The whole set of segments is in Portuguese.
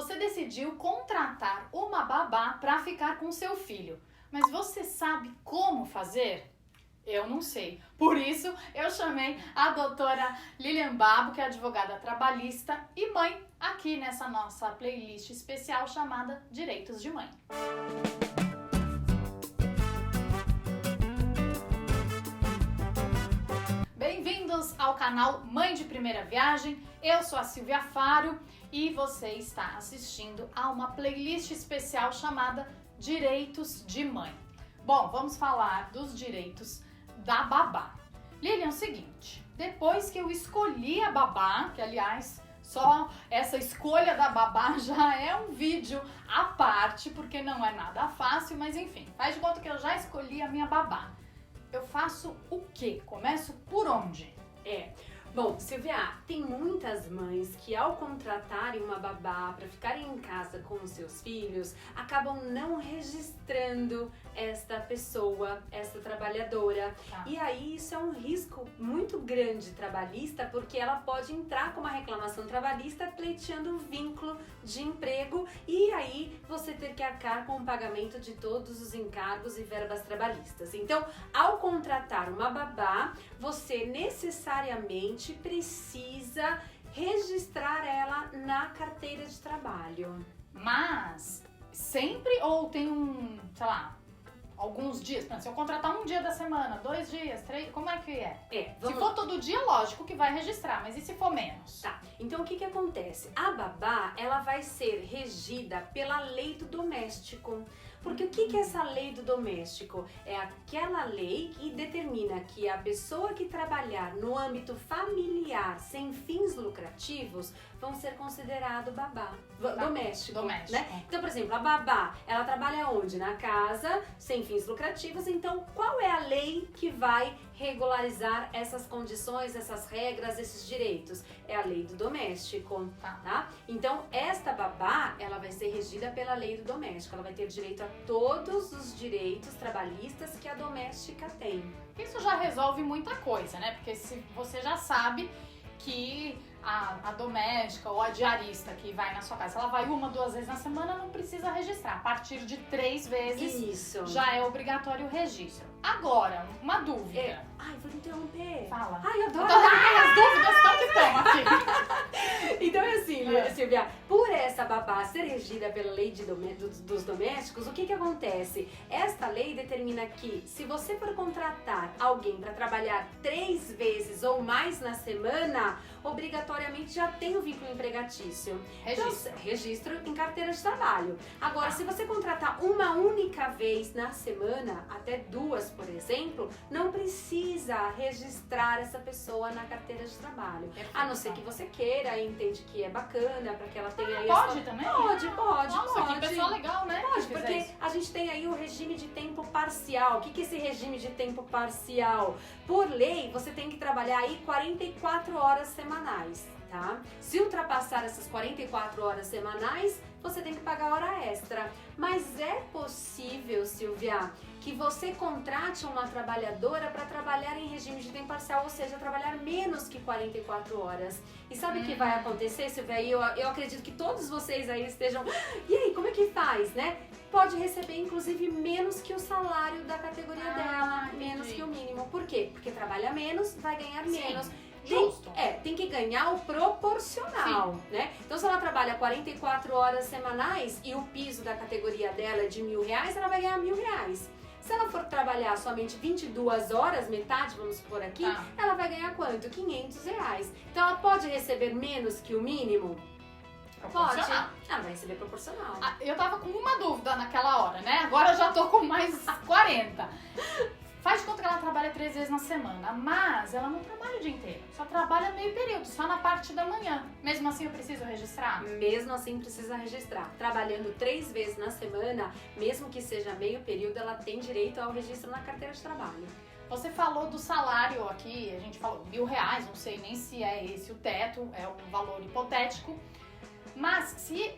Você decidiu contratar uma babá para ficar com seu filho, mas você sabe como fazer? Eu não sei. Por isso, eu chamei a doutora Lilian Babo, que é advogada trabalhista e mãe, aqui nessa nossa playlist especial chamada Direitos de Mãe. Bem-vindos ao canal Mãe de Primeira Viagem. Eu sou a Silvia Faro e você está assistindo a uma playlist especial chamada Direitos de Mãe. Bom, vamos falar dos direitos da babá. Lilian, é o seguinte, depois que eu escolhi a babá, que aliás, só essa escolha da babá já é um vídeo à parte, porque não é nada fácil, mas enfim, faz de conta que eu já escolhi a minha babá. Eu faço o quê? Começo por onde? Bom, Silvia, tem muitas mães que ao contratarem uma babá para ficarem em casa com os seus filhos, acabam não registrando esta pessoa, esta trabalhadora. Tá. E aí isso é um risco muito grande trabalhista, porque ela pode entrar com uma reclamação trabalhista pleiteando um vínculo de emprego e aí você ter que arcar com o pagamento de todos os encargos e verbas trabalhistas. Então, ao contratar uma babá, você necessariamente precisa registrar ela na carteira de trabalho. Mas sempre ou tem alguns dias? Se eu contratar um dia da semana, 2 dias, 3, como é que é? Se for todo dia, lógico que vai registrar, mas e se for menos? Tá, então o que acontece? A babá, ela vai ser regida pela lei do doméstico. Porque o que é essa lei do doméstico? É aquela lei que determina que a pessoa que trabalhar no âmbito familiar sem fins lucrativos vão ser considerado babá. Doméstico. Né? Então, por exemplo, a babá, ela trabalha onde? Na casa, sem fins lucrativos. Então, qual é a lei que vai regularizar essas condições, essas regras, esses direitos? É a lei do doméstico, tá? Então, esta babá, ela vai ser regida pela lei do doméstico. Ela vai ter direito a todos os direitos trabalhistas que a doméstica tem. Isso já resolve muita coisa, né? Porque se você já sabe que a doméstica ou a diarista que vai na sua casa, ela vai 1, 2 vezes na semana, não precisa registrar. A partir de 3 vezes Isso. já é obrigatório o registro. Agora, uma dúvida. Ai, vou interromper. Fala. Ai, eu adoro. As dúvidas estão que estão aqui. Então é assim, Silvia, por essa babá ser regida pela lei dos domésticos, o que acontece? Esta lei determina que se você for contratar alguém para trabalhar 3 vezes ou mais na semana, obrigatoriamente já tem o vínculo empregatício. Registro. Então, registro em carteira de trabalho. Agora, se você contratar uma única vez na semana, até 2, por exemplo, não precisa registrar essa pessoa na carteira de trabalho. Perfeito. A não ser que você queira e entende que é bacana, para que ela tenha aí Pode também? Pode. Nossa, que pessoa legal, né? Pode, que porque isso. a gente tem aí o regime de tempo parcial. O que é esse regime de tempo parcial? Por lei, você tem que trabalhar aí 44 horas semanais, tá? Se ultrapassar essas 44 horas semanais, você tem que pagar hora extra. Mas é possível, Silvia, que você contrate uma trabalhadora para trabalhar em regime de tempo parcial, ou seja, trabalhar menos que 44 horas. E sabe o que vai acontecer, Silvia? Eu acredito que todos vocês aí estejam... E aí, como é que faz, né? Pode receber, inclusive, menos que o salário da categoria dela, menos que o mínimo. Por quê? Porque trabalha menos, vai ganhar menos. Justo. Tem que ganhar o proporcional, né? Então, se ela trabalha 44 horas semanais e o piso da categoria dela é de R$1.000, ela vai ganhar R$1.000. Se ela for trabalhar somente 22 horas, metade, vamos supor aqui, ela vai ganhar quanto? R$500. Então, ela pode receber menos que o mínimo? Pode. Ela vai receber proporcional. Eu tava com uma dúvida naquela hora, né? Agora eu já tô com mais 40. Faz de conta que ela trabalha 3 vezes na semana, mas ela não trabalha o dia inteiro. Só trabalha meio período, só na parte da manhã. Mesmo assim eu preciso registrar? Mesmo assim precisa registrar. Trabalhando 3 vezes na semana, mesmo que seja meio período, ela tem direito ao registro na carteira de trabalho. Você falou do salário aqui, a gente falou R$1.000, não sei nem se é esse o teto, é um valor hipotético. Mas se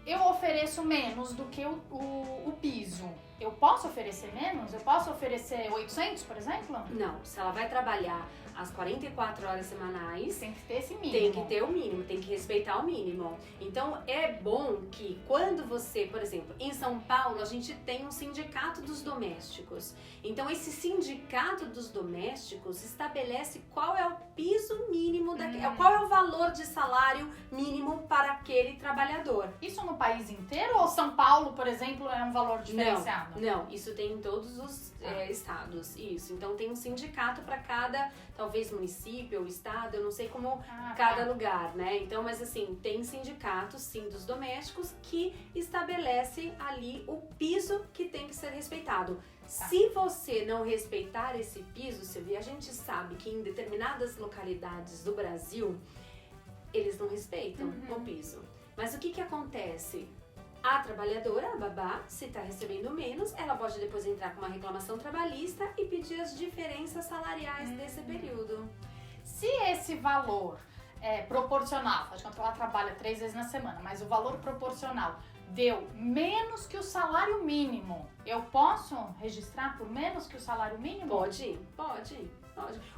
eu ofereço menos do que o piso, eu posso oferecer menos? Eu posso oferecer 800, por exemplo? Não, se ela vai trabalhar as 44 horas semanais, Tem que ter esse mínimo. tem que ter o mínimo, tem que respeitar o mínimo. Então é bom que quando você, por exemplo, em São Paulo a gente tem um sindicato dos domésticos. Então esse sindicato dos domésticos estabelece qual é o piso mínimo, qual é o valor de salário mínimo para aquele trabalhador. Isso no país inteiro ou São Paulo, por exemplo, é um valor diferenciado? Não, isso tem em todos os estados, isso. Então tem um sindicato para cada, talvez município ou estado, eu não sei como cada lugar, né? Então, mas assim, tem sindicatos, sim, dos domésticos que estabelece ali o piso que tem que ser respeitado. Se você não respeitar esse piso, Silvia, a gente sabe que em determinadas localidades do Brasil, eles não respeitam o piso. Mas o que acontece? A trabalhadora, a babá, se está recebendo menos, ela pode depois entrar com uma reclamação trabalhista e pedir as diferenças salariais desse período. Se esse valor é proporcional, faz de conta que ela trabalha 3 vezes na semana, mas o valor proporcional deu menos que o salário mínimo, eu posso registrar por menos que o salário mínimo? Pode.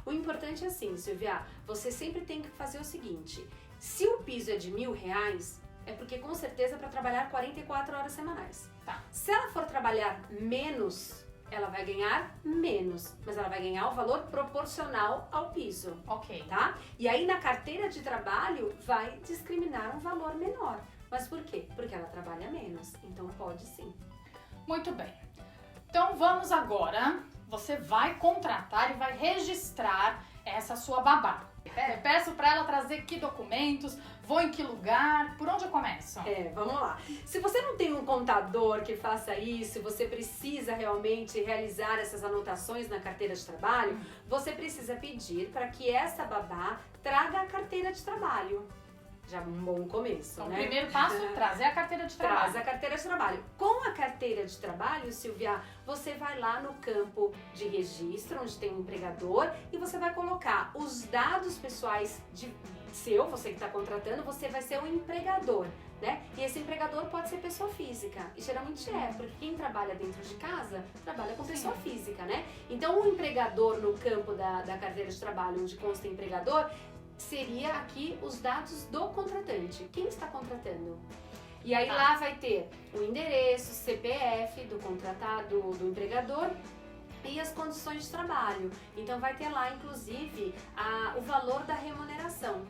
O importante é assim, Silvia, você sempre tem que fazer o seguinte, se o piso é de R$1.000, é porque com certeza é para trabalhar 44 horas semanais. Tá. Se ela for trabalhar menos, ela vai ganhar menos, mas ela vai ganhar o valor proporcional ao piso. Ok. Tá? E aí na carteira de trabalho vai discriminar um valor menor. Mas por quê? Porque ela trabalha menos, então pode sim. Muito bem. Então vamos agora, você vai contratar e vai registrar essa sua babá. Eu peço para ela trazer que documentos, vou em que lugar, por onde eu começo? Vamos lá. Se você não tem um contador que faça isso, você precisa realmente realizar essas anotações na carteira de trabalho, você precisa pedir para que essa babá traga a carteira de trabalho. Já um bom começo, então, né? O primeiro passo é trazer a carteira de trabalho. Traz a carteira de trabalho. Com a carteira de trabalho, Silvia, você vai lá no campo de registro, onde tem um empregador, e você vai colocar os dados pessoais você que está contratando, você vai ser o empregador, né? E esse empregador pode ser pessoa física. E geralmente porque quem trabalha dentro de casa, trabalha com pessoa física, né? Então, o empregador no campo da carteira de trabalho, onde consta empregador, seria aqui os dados do contratante. Quem está contratando? E aí lá vai ter o endereço, CPF do contratado, do empregador e as condições de trabalho. Então vai ter lá, inclusive, o valor da remuneração.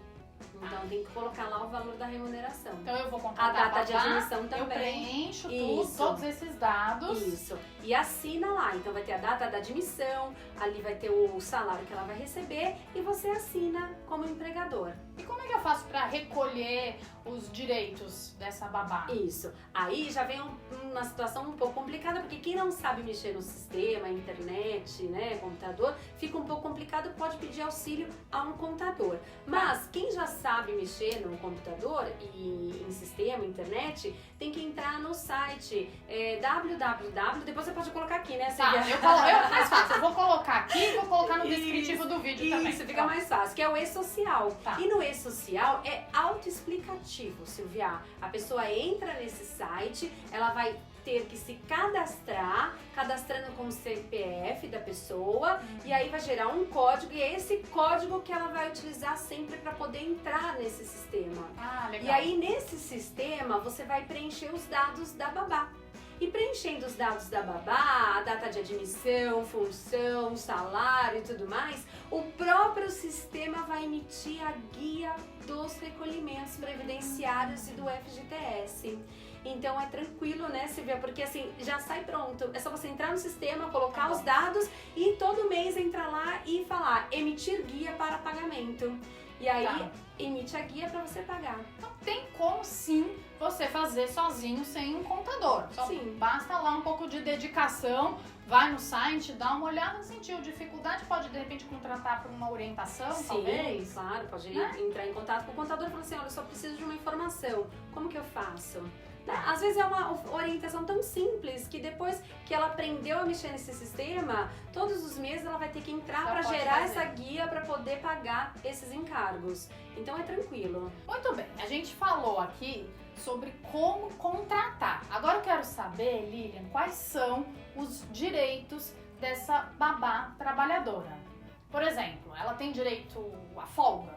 Então tem que colocar lá o valor da remuneração. Então eu vou contratar a data de admissão também. Eu preencho tudo, todos esses dados. Isso. E assina lá. Então vai ter a data da admissão, ali vai ter o salário que ela vai receber e você assina como empregador. E como é que eu faço para recolher os direitos dessa babá? Isso. Aí já vem uma situação um pouco complicada, porque quem não sabe mexer no sistema, internet, né, computador, fica um pouco complicado, pode pedir auxílio a um contador. Mas quem já sabe mexer no computador e em sistema, internet, tem que entrar no site www, depois você pode colocar aqui, né, Silvia? Mais fácil, eu vou colocar aqui e vou colocar no descritivo do vídeo também. Isso, fica mais fácil, que é o E-Social. Tá. E no E-Social é autoexplicativo, Silvia. A pessoa entra nesse site, ela vai ter que se cadastrar, cadastrando com o CPF da pessoa, e aí vai gerar um código, e é esse código que ela vai utilizar sempre para poder entrar nesse sistema. Legal. E aí nesse sistema você vai preencher os dados da babá. E preenchendo os dados da babá, a data de admissão, função, salário e tudo mais, o próprio sistema vai emitir a guia dos recolhimentos previdenciários e do FGTS. Então é tranquilo, né, Silvia? Porque assim, já sai pronto. É só você entrar no sistema, colocar os dados e todo mês entrar lá e falar emitir guia para pagamento. E aí emite a guia para você pagar. Então tem como sim você fazer sozinho sem um contador. Só basta lá um pouco de dedicação, vai no site, dá uma olhada, sentiu dificuldade, pode de repente contratar por uma orientação, talvez. Sim, claro, pode entrar em contato com o contador e falar assim, olha, eu só preciso de uma informação, como que eu faço? Às vezes é uma orientação tão simples que depois que ela aprendeu a mexer nesse sistema, todos os meses ela vai ter que entrar para gerar essa guia para poder pagar esses encargos. Então é tranquilo. Muito bem, a gente falou aqui sobre como contratar. Agora eu quero saber, Lilian, quais são os direitos dessa babá trabalhadora? Por exemplo, ela tem direito à folga?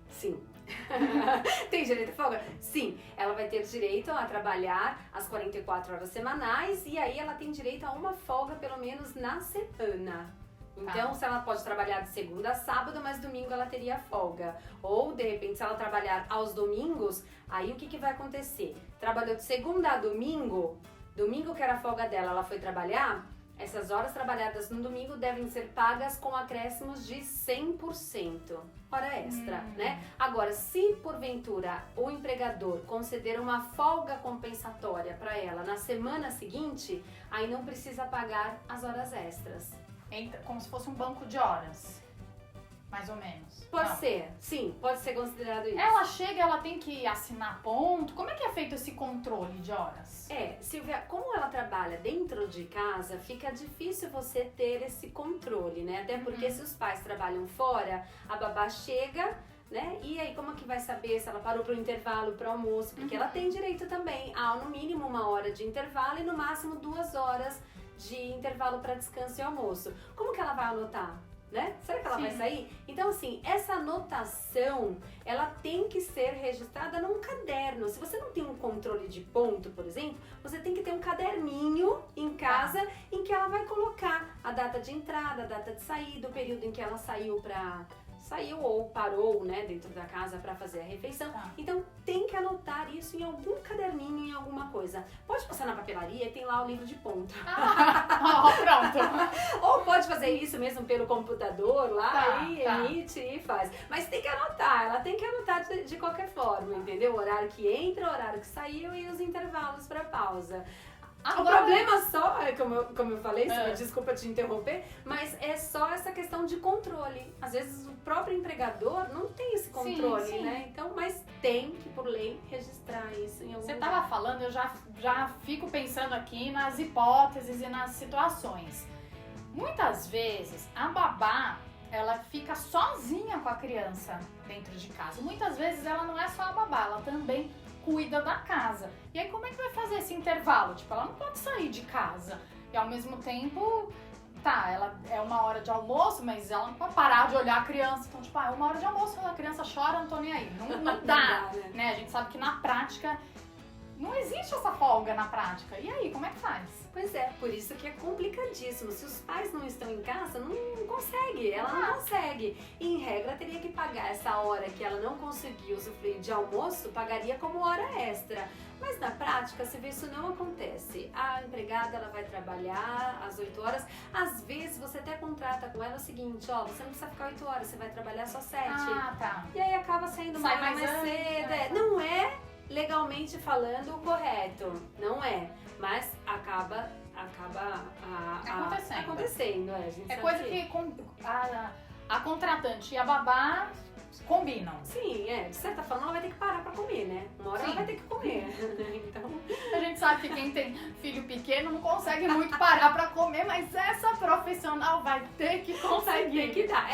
Sim. Tem direito à folga? Sim. Ela vai ter direito a trabalhar as 44 horas semanais e aí ela tem direito a uma folga pelo menos na semana. Então, se ela pode trabalhar de segunda a sábado, mas domingo ela teria folga. Ou, de repente, se ela trabalhar aos domingos, aí o que vai acontecer? Trabalhou de segunda a domingo que era a folga dela, ela foi trabalhar, essas horas trabalhadas no domingo devem ser pagas com acréscimos de 100%, hora extra, né? Agora, se porventura o empregador conceder uma folga compensatória para ela na semana seguinte, aí não precisa pagar as horas extras. Como se fosse um banco de horas, mais ou menos. Pode ser, sim, pode ser considerado isso. Ela chega, ela tem que assinar ponto. Como é que é feito esse controle de horas? Silvia, como ela trabalha dentro de casa, fica difícil você ter esse controle, né? Até porque se os pais trabalham fora, a babá chega, né? E aí como que vai saber se ela parou pro intervalo, pro almoço? Porque ela tem direito também a, no mínimo, 1 hora de intervalo e no máximo 2 horas de intervalo para descanso e almoço. Como que ela vai anotar? Né? Será que ela vai sair? Então, assim, essa anotação, ela tem que ser registrada num caderno. Se você não tem um controle de ponto, por exemplo, você tem que ter um caderninho em casa em que ela vai colocar a data de entrada, a data de saída, o período em que ela saiu ou parou, né, dentro da casa para fazer a refeição. Então, tem que anotar isso em algum caderninho, em alguma coisa. Pode passar na papelaria e tem lá o livro de ponto. Pronto. Ou pode fazer isso mesmo pelo computador lá emite e faz. Mas tem que anotar, ela tem que anotar de qualquer forma, entendeu? O horário que entra, o horário que saiu e os intervalos para pausa. Agora, o problema só, como eu falei, desculpa te interromper, mas é só essa questão de controle. Às vezes o próprio empregador não tem esse controle, né? Então, mas tem que, por lei, registrar isso em algum Você lugar. tava falando, eu já fico pensando aqui nas hipóteses e nas situações. Muitas vezes, a babá, ela fica sozinha com a criança dentro de casa. Muitas vezes ela não é só a babá, ela também cuida da casa. E aí como é que vai fazer esse intervalo? Tipo, ela não pode sair de casa. E ao mesmo tempo, ela é 1 hora de almoço, mas ela não pode parar de olhar a criança. Então, tipo, 1 hora de almoço, a criança chora, não tô nem aí. Não dá, né? A gente sabe que na prática não existe essa folga na prática. E aí, como é que faz? Pois é, por isso que é complicadíssimo. Se os pais não estão em casa, não consegue, ela não consegue. E, em regra, teria que pagar essa hora que ela não conseguiu usufruir de almoço, pagaria como hora extra. Mas na prática, se vê, isso não acontece. A empregada, ela vai trabalhar às 8 horas. Às vezes, você até contrata com ela o seguinte, você não precisa ficar 8 horas, você vai trabalhar só 7. E aí acaba saindo mais cedo. Não é legalmente falando o correto, não é, mas acaba acontecendo. A gente é coisa que a contratante e a babá combinam. Sim, de certa forma ela vai ter que parar pra comer, né? Uma hora ela vai ter que comer. Então, a gente sabe que quem tem filho pequeno não consegue muito parar pra comer, mas essa profissional vai ter que conseguir. Vai ter que dar.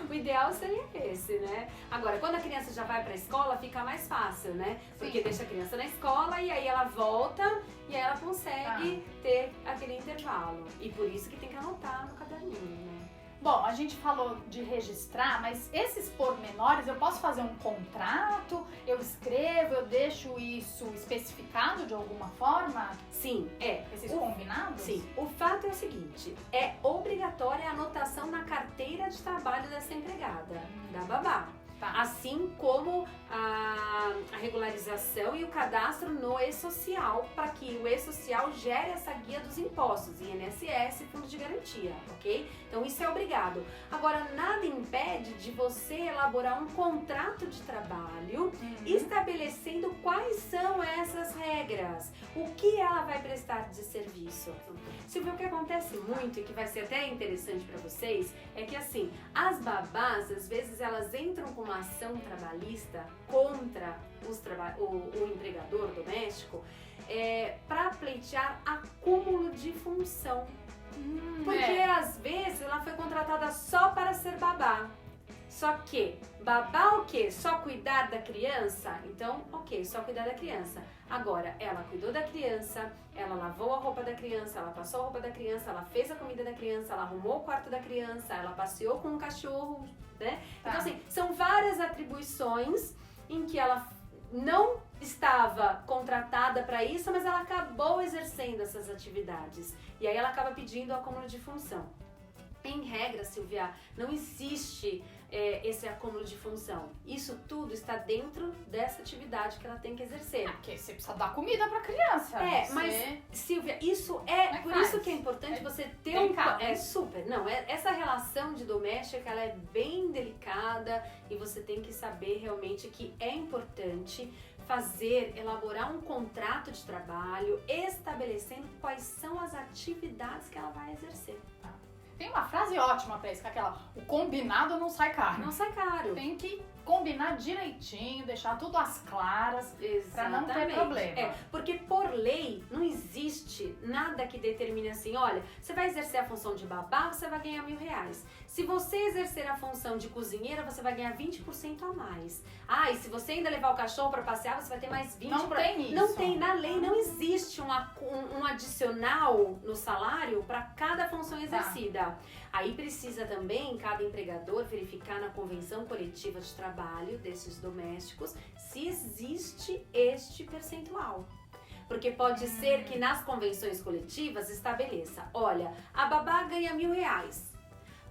O ideal seria esse, né? Agora, quando a criança já vai pra escola, fica mais fácil, né? Porque deixa a criança na escola e aí ela volta e aí ela consegue ter aquele intervalo. E por isso que tem que anotar no caderninho, né? Bom, a gente falou de registrar, mas esses pormenores, eu posso fazer um contrato, eu escrevo, eu deixo isso especificado de alguma forma? Sim, Esses combinados? Sim, o fato é o seguinte, é obrigatória a anotação na carteira de trabalho dessa empregada, da babá. Assim como a regularização e o cadastro no e-social, para que o e-social gere essa guia dos impostos, INSS, Fundo de Garantia, ok? Então isso é obrigado. Agora, nada impede de você elaborar um contrato de trabalho estabelecendo quais são essas regras, o que ela vai prestar de serviço. Silvia, o que acontece muito e que vai ser até interessante para vocês é que assim, as babás, às vezes elas entram com uma ação trabalhista contra o empregador doméstico para pleitear acúmulo de função. Porque às vezes ela foi contratada só para ser babá. Só que, babá o quê? Só cuidar da criança? Então, ok, só cuidar da criança. Agora, ela cuidou da criança, ela lavou a roupa da criança, ela passou a roupa da criança, ela fez a comida da criança, ela arrumou o quarto da criança, ela passeou com o cachorro, né? Tá. Então, assim, são várias atribuições em que ela não estava contratada para isso, mas ela acabou exercendo essas atividades. E aí ela acaba pedindo o acúmulo de função. Em regra, Silvia, não existe esse acúmulo de função. Isso tudo está dentro dessa atividade que ela tem que exercer. Porque você precisa dar comida pra criança. Mas, Silvia, isso por faz? isso que é importante você ter delicado, né? super. Não, essa relação de doméstica, ela é bem delicada e você tem que saber realmente que é importante elaborar um contrato de trabalho, estabelecendo quais são as atividades que ela vai exercer. Tem uma frase ótima pra isso, que é aquela: o combinado não sai caro. Não sai caro. Tem que combinar direitinho, deixar tudo às claras, pra não ter problema. Porque por lei não existe nada que determine assim, olha, você vai exercer a função de babá, você vai ganhar R$1.000. Se você exercer a função de cozinheira, você vai ganhar 20% a mais. E se você ainda levar o cachorro pra passear, você vai ter mais 20%. Não tem isso. Não tem, na lei não existe um adicional no salário para cada função exercida. Aí precisa também cada empregador verificar na convenção coletiva de trabalho desses domésticos se existe este percentual. Porque pode ser que nas convenções coletivas estabeleça, olha, a babá ganha R$1.000,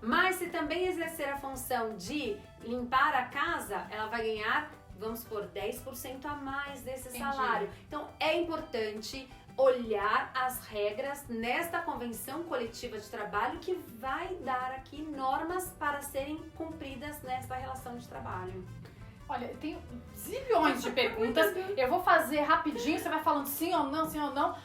mas se também exercer a função de limpar a casa, ela vai ganhar, vamos supor, 10% a mais desse salário. Então é importante olhar as regras nesta convenção coletiva de trabalho que vai dar aqui normas para serem cumpridas nesta relação de trabalho. Olha, eu tenho zilhões de perguntas, eu vou fazer rapidinho, você vai falando sim ou não,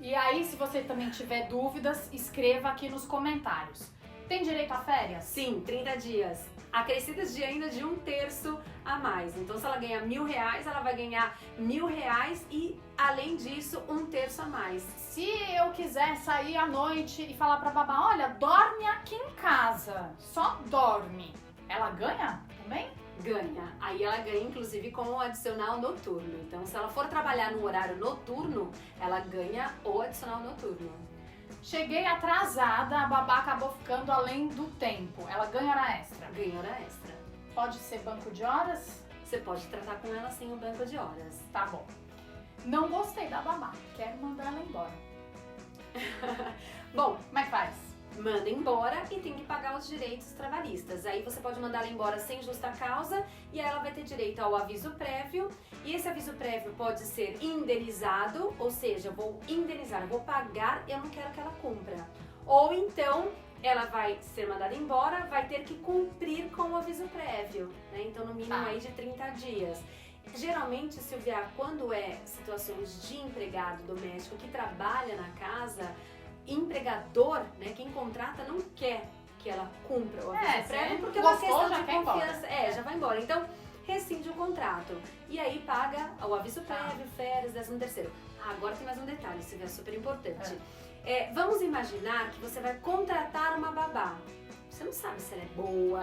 e aí se você também tiver dúvidas, escreva aqui nos comentários. Tem direito a férias? Sim, 30 dias. Acrescidas de ainda de 1/3 a mais. Então, se ela ganha R$1.000, ela vai ganhar R$1.000 e, além disso, 1/3 a mais. Se eu quiser sair à noite e falar pra babá, olha, dorme aqui em casa, só dorme, ela ganha também? Ganha. Aí ela ganha, inclusive, com o adicional noturno. Então, se ela for trabalhar no horário noturno, ela ganha o adicional noturno. Cheguei atrasada, a babá acabou ficando além do tempo. Ela ganha hora extra? Ganha hora extra. Pode ser banco de horas? Você pode tratar com ela sem o banco de horas. Tá bom. Não gostei da babá, quero mandar ela embora. Bom, como é que faz? Manda embora e tem que pagar os direitos trabalhistas. Aí você pode mandar ela embora sem justa causa e aí ela vai ter direito ao aviso prévio. E esse aviso prévio pode ser indenizado, ou seja, eu vou indenizar, eu vou pagar, eu não quero que ela cumpra. Ou então ela vai ser mandada embora, vai ter que cumprir com o aviso prévio, né? Então no mínimo aí de 30 dias. Geralmente, Silvia, quando é situações de empregado doméstico que trabalha na casa, empregador, né, quem contrata não quer que ela cumpra o aviso prévio porque é uma questão de confiança. Já vai embora. Então, rescinde o contrato. E aí paga o aviso prévio, férias, 13º. Agora tem mais um detalhe, Silvia, super importante. Vamos imaginar que você vai contratar uma babá. Você não sabe se ela é boa,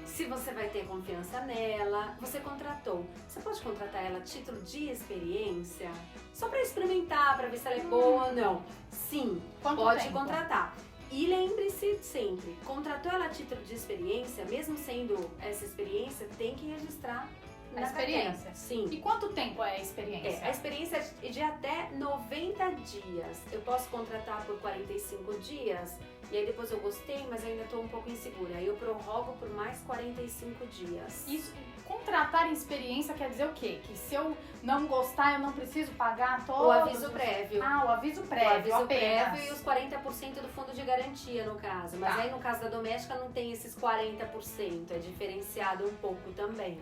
se você vai ter confiança nela. Você contratou. Você pode contratar ela a título de experiência? Só para experimentar, para ver se ela é boa ou não. Sim, pode contratar. E lembre-se sempre, contratou ela a título de experiência, mesmo sendo essa experiência, tem que registrar na experiência. Carteira. Sim. E quanto tempo é a experiência? A experiência é de até 90 dias. Eu posso contratar por 45 dias, e aí depois eu gostei, mas ainda estou um pouco insegura. Aí eu prorrogo por mais 45 dias. Isso, contratar em experiência quer dizer o quê? Que se eu não gostar, eu não preciso pagar todo o aviso prévio. O aviso prévio. O aviso prévio e os 40% do fundo de garantia, no caso. Mas aí no caso da doméstica não tem esses 40%, é diferenciado um pouco também.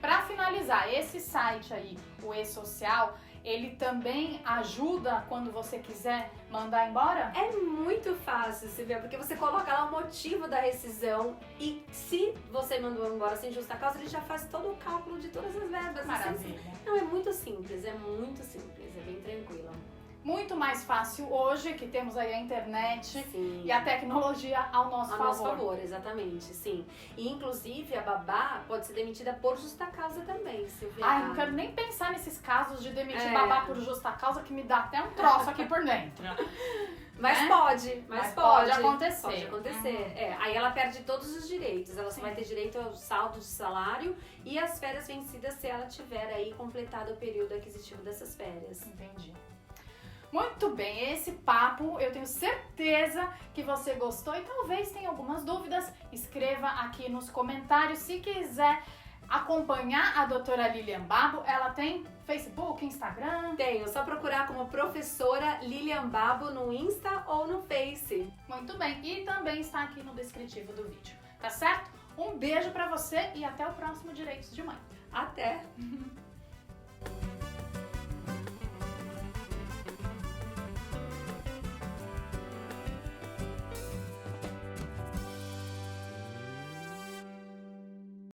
Para finalizar, esse site aí, o E-Social, ele também ajuda quando você quiser mandar embora? É muito fácil, Silvia, porque você coloca lá o motivo da rescisão e se você mandou embora sem justa causa, ele já faz todo o cálculo de todas as verbas. Maravilha. Não, é muito simples, é bem tranquilo. Muito muito mais fácil hoje, que temos aí a internet Sim. e a tecnologia ao nosso A favor. nosso favor, exatamente, sim. E inclusive a babá pode ser demitida por justa causa também, Silvia. Ai, não quero nem pensar nesses casos de demitir É. babá por justa causa, que me dá até um troço aqui por dentro. Mas né? pode, Mas pode acontecer. Pode acontecer. Aí ela perde todos os direitos. Ela só Sim. vai ter direito ao saldo de salário e as férias vencidas se ela tiver aí completado o período aquisitivo dessas férias. Entendi. Muito bem, esse papo eu tenho certeza que você gostou e talvez tenha algumas dúvidas. Escreva aqui nos comentários. Se quiser acompanhar a doutora Lilian Babo, ela tem Facebook, Instagram. Tenho, só procurar como professora Lilian Babo no Insta ou no Face. Muito bem, e também está aqui no descritivo do vídeo, tá certo? Um beijo pra você e até o próximo Direitos de Mãe. Até!